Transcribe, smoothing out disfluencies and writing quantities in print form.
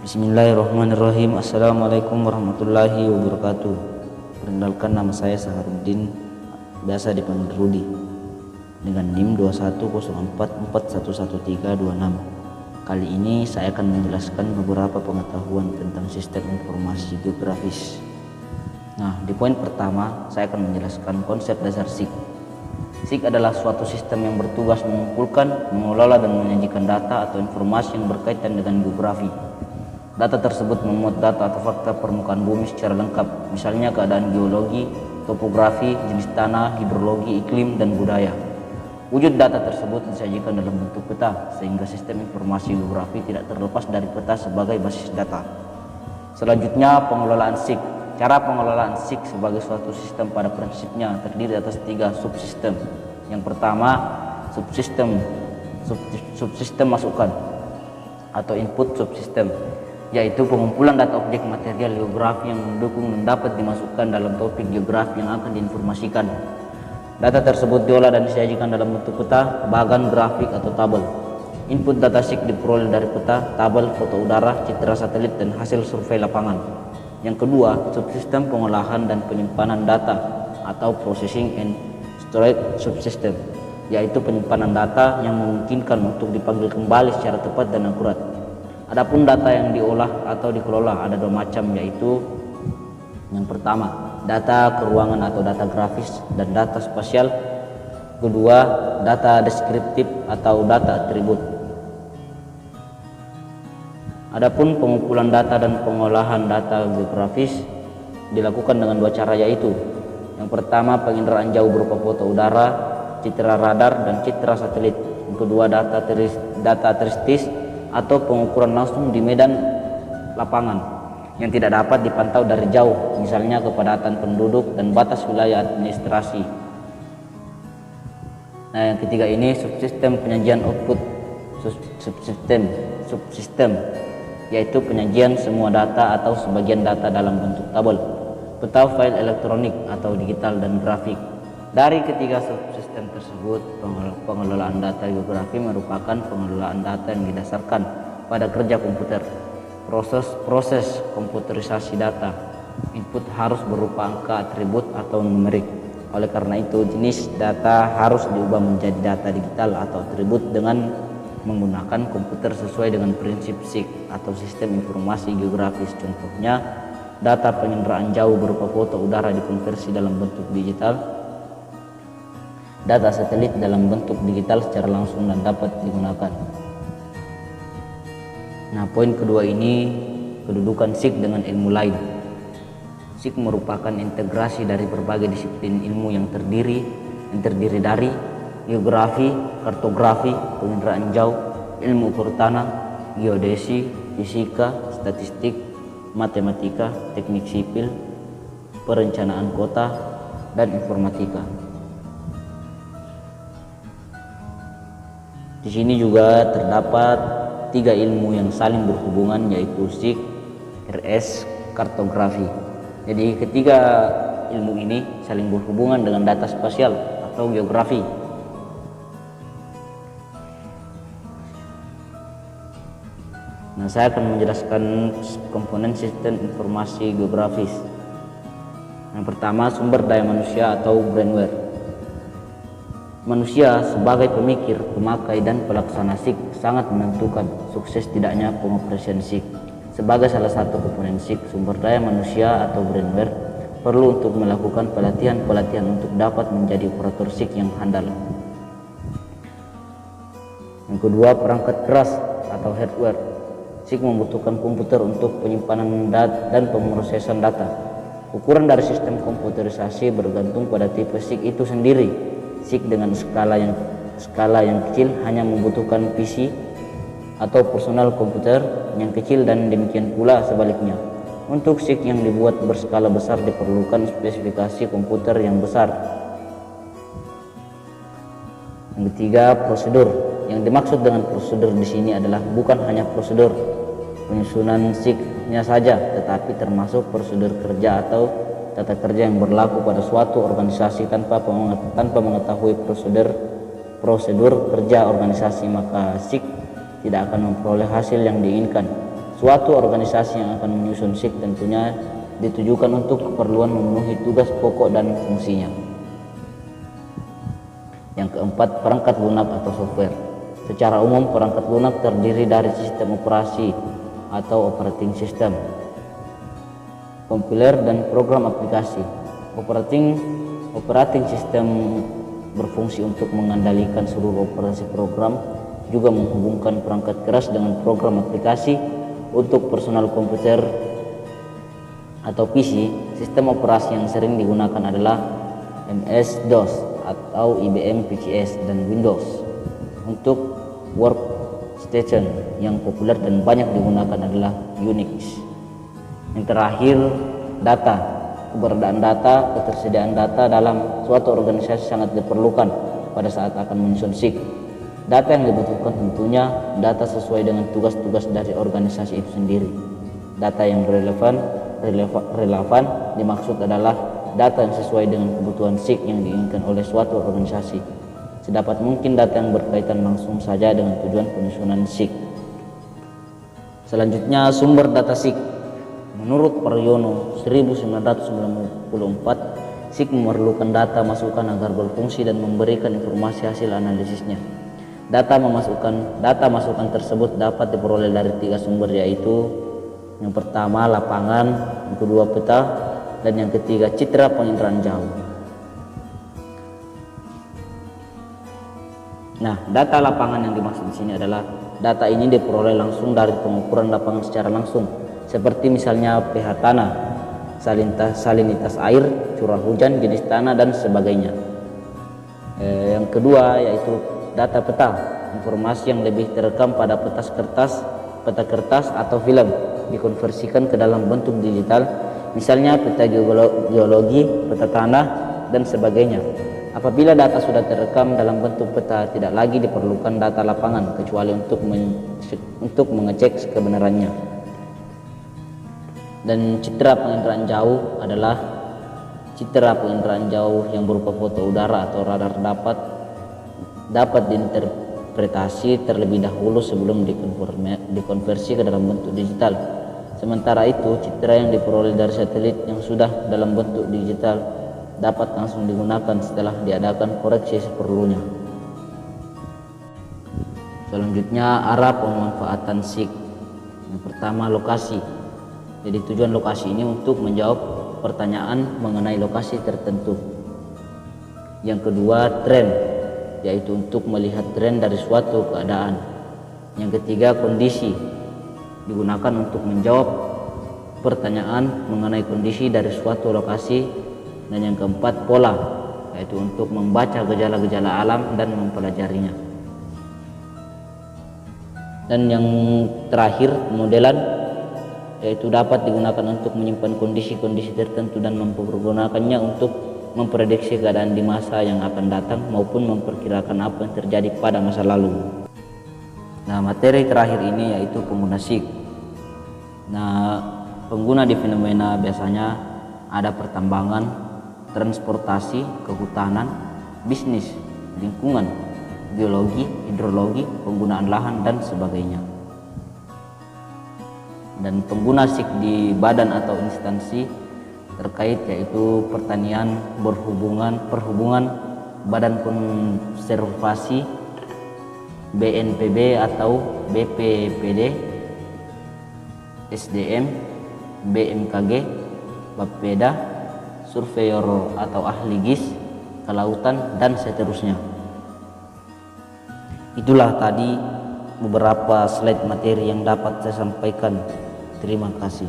Bismillahirrahmanirrahim. Assalamualaikum warahmatullahi wabarakatuh. Perkenalkan, nama saya Saharuddin, biasa dipanggil Rudi, dengan NIM 2104411326. Kali ini saya akan menjelaskan beberapa pengetahuan tentang sistem informasi geografis. Nah, di poin pertama saya akan menjelaskan konsep dasar SIG. SIG adalah suatu sistem yang bertugas mengumpulkan, mengelola, dan menyajikan data atau informasi yang berkaitan dengan geografi. Data tersebut memuat data atau fakta permukaan bumi secara lengkap, misalnya keadaan geologi, topografi, jenis tanah, hidrologi, iklim, dan budaya. Wujud data tersebut disajikan dalam bentuk peta, sehingga sistem informasi geografi tidak terlepas dari peta sebagai basis data. Selanjutnya, pengelolaan SIG. Cara pengelolaan SIG sebagai suatu sistem pada prinsipnya terdiri atas 3 subsistem. Yang pertama, subsistem masukan atau input subsistem, yaitu pengumpulan data objek material geografi yang mendukung dan dapat dimasukkan dalam topik geografi yang akan diinformasikan. Data tersebut diolah dan disajikan dalam bentuk peta, bagan, grafik, atau tabel. Input data SIG diperoleh dari peta, tabel, foto udara, citra satelit, dan hasil survei lapangan. Yang kedua, subsistem pengolahan dan penyimpanan data atau processing and storage subsystem, yaitu penyimpanan data yang memungkinkan untuk dipanggil kembali secara tepat dan akurat. Adapun data yang diolah atau dikelola ada 2 macam, yaitu yang pertama, data keruangan atau data grafis dan data spasial. Kedua, data deskriptif atau data atribut. Adapun pengumpulan data dan pengolahan data geografis dilakukan dengan 2 cara, yaitu yang pertama, penginderaan jauh berupa foto udara, citra radar, dan citra satelit. Yang kedua, data teristis atau pengukuran langsung di medan lapangan yang tidak dapat dipantau dari jauh, misalnya kepadatan penduduk dan batas wilayah administrasi. Nah, yang ketiga ini subsistem penyajian output subsistem, yaitu penyajian semua data atau sebagian data dalam bentuk tabel, peta, file elektronik atau digital, dan grafik. Dari ketiga subsistem tersebut, pengelolaan data geografi merupakan pengelolaan data yang didasarkan pada kerja komputer. Proses komputerisasi data, input harus berupa angka, atribut, atau numerik. Oleh karena itu, jenis data harus diubah menjadi data digital atau atribut dengan menggunakan komputer sesuai dengan prinsip SIG atau sistem informasi geografis. Contohnya, data penginderaan jauh berupa foto udara dikonversi dalam bentuk digital, data satelit dalam bentuk digital secara langsung dan dapat digunakan. Nah, poin kedua ini kedudukan SIG dengan ilmu lain. SIG merupakan integrasi dari berbagai disiplin ilmu yang terdiri dari geografi, kartografi, penginderaan jauh, ilmu ukur tanah, geodesi, fisika, statistik, matematika, teknik sipil, perencanaan kota, dan informatika. Di sini juga terdapat 3 ilmu yang saling berhubungan, yaitu SIG, RS, kartografi. Jadi ketiga ilmu ini saling berhubungan dengan data spasial atau geografi. Nah, saya akan menjelaskan komponen sistem informasi geografis. Yang pertama, sumber daya manusia atau brainware. Manusia sebagai pemikir, pemakai, dan pelaksana SIG sangat menentukan sukses tidaknya pengoperasian SIG. Sebagai salah satu komponen SIG, sumber daya manusia atau brainware perlu untuk melakukan pelatihan untuk dapat menjadi operator SIG yang handal. Yang kedua, perangkat keras atau hardware. SIG membutuhkan komputer untuk penyimpanan dan pemrosesan data. Ukuran dari sistem komputerisasi bergantung pada tipe SIG itu sendiri. SIG dengan skala yang kecil hanya membutuhkan PC atau personal komputer yang kecil, dan demikian pula sebaliknya. Untuk SIG yang dibuat berskala besar diperlukan spesifikasi komputer yang besar. Yang ketiga, prosedur. Yang dimaksud dengan prosedur di sini adalah bukan hanya prosedur penyusunan SIG-nya saja, tetapi termasuk prosedur kerja atau tata kerja yang berlaku pada suatu organisasi. Tanpa mengetahui prosedur kerja organisasi, maka SIG tidak akan memperoleh hasil yang diinginkan. suatu organisasi yang akan menyusun SIG tentunya ditujukan untuk keperluan memenuhi tugas pokok dan fungsinya. Yang keempat, perangkat lunak atau software. Secara umum, perangkat lunak terdiri dari sistem operasi atau operating system, kompiler, dan program aplikasi. Operating system berfungsi untuk mengendalikan seluruh operasi program, juga menghubungkan perangkat keras dengan program aplikasi. Untuk personal komputer atau PC, sistem operasi yang sering digunakan adalah MS-DOS atau IBM PCS dan Windows. Untuk workstation yang populer dan banyak digunakan adalah Unix. Yang terakhir, data. Keberadaan data, ketersediaan data dalam suatu organisasi sangat diperlukan pada saat akan menyusun SIG. Data yang dibutuhkan tentunya data sesuai dengan tugas-tugas dari organisasi itu sendiri. Data yang relevan dimaksud adalah data yang sesuai dengan kebutuhan SIG yang diinginkan oleh suatu organisasi. Sedapat mungkin data yang berkaitan langsung saja dengan tujuan penyusunan SIG. Selanjutnya, sumber data SIG. Menurut Paryono 1994, SIG memerlukan data masukan agar berfungsi dan memberikan informasi hasil analisisnya. Data masukan tersebut dapat diperoleh dari 3 sumber, yaitu yang pertama lapangan, yang kedua peta, dan yang ketiga citra penginderaan jauh. Nah, data lapangan yang dimaksud di sini adalah data ini diperoleh langsung dari pengukuran lapangan secara langsung, seperti misalnya pH tanah, salinitas air, curah hujan, jenis tanah, dan sebagainya. Yang kedua yaitu data peta, informasi yang lebih terekam pada peta kertas atau film dikonversikan ke dalam bentuk digital, misalnya peta geologi, peta tanah, dan sebagainya. Apabila data sudah terekam dalam bentuk peta, tidak lagi diperlukan data lapangan kecuali untuk mengecek kebenarannya. Dan citra penginderaan jauh adalah citra penginderaan jauh yang berupa foto udara atau radar dapat diinterpretasi terlebih dahulu sebelum dikonversi ke dalam bentuk digital. Sementara itu, citra yang diperoleh dari satelit yang sudah dalam bentuk digital dapat langsung digunakan setelah diadakan koreksi seperlunya. Selanjutnya, arah pemanfaatan SIG. Yang pertama, lokasi. Jadi tujuan lokasi ini untuk menjawab pertanyaan mengenai lokasi tertentu. Yang kedua, tren, yaitu untuk melihat tren dari suatu keadaan. Yang ketiga, kondisi, digunakan untuk menjawab pertanyaan mengenai kondisi dari suatu lokasi. Dan yang keempat, pola, yaitu untuk membaca gejala-gejala alam dan mempelajarinya. Dan yang terakhir, modelan, yaitu dapat digunakan untuk menyimpan kondisi-kondisi tertentu dan mempergunakannya untuk memprediksi keadaan di masa yang akan datang maupun memperkirakan apa yang terjadi pada masa lalu. Nah, materi terakhir ini yaitu pengguna SIG. Nah, pengguna di fenomena biasanya ada pertambangan, transportasi, kehutanan, bisnis, lingkungan, geologi, hidrologi, penggunaan lahan, dan sebagainya. Dan pengguna SIG di badan atau instansi terkait yaitu pertanian, perhubungan, badan konservasi, BNPB atau BPPD, SDM, BMKG, Bapeda, surveyor atau ahli GIS, kelautan, dan seterusnya. Itulah tadi beberapa slide materi yang dapat saya sampaikan. Terima kasih.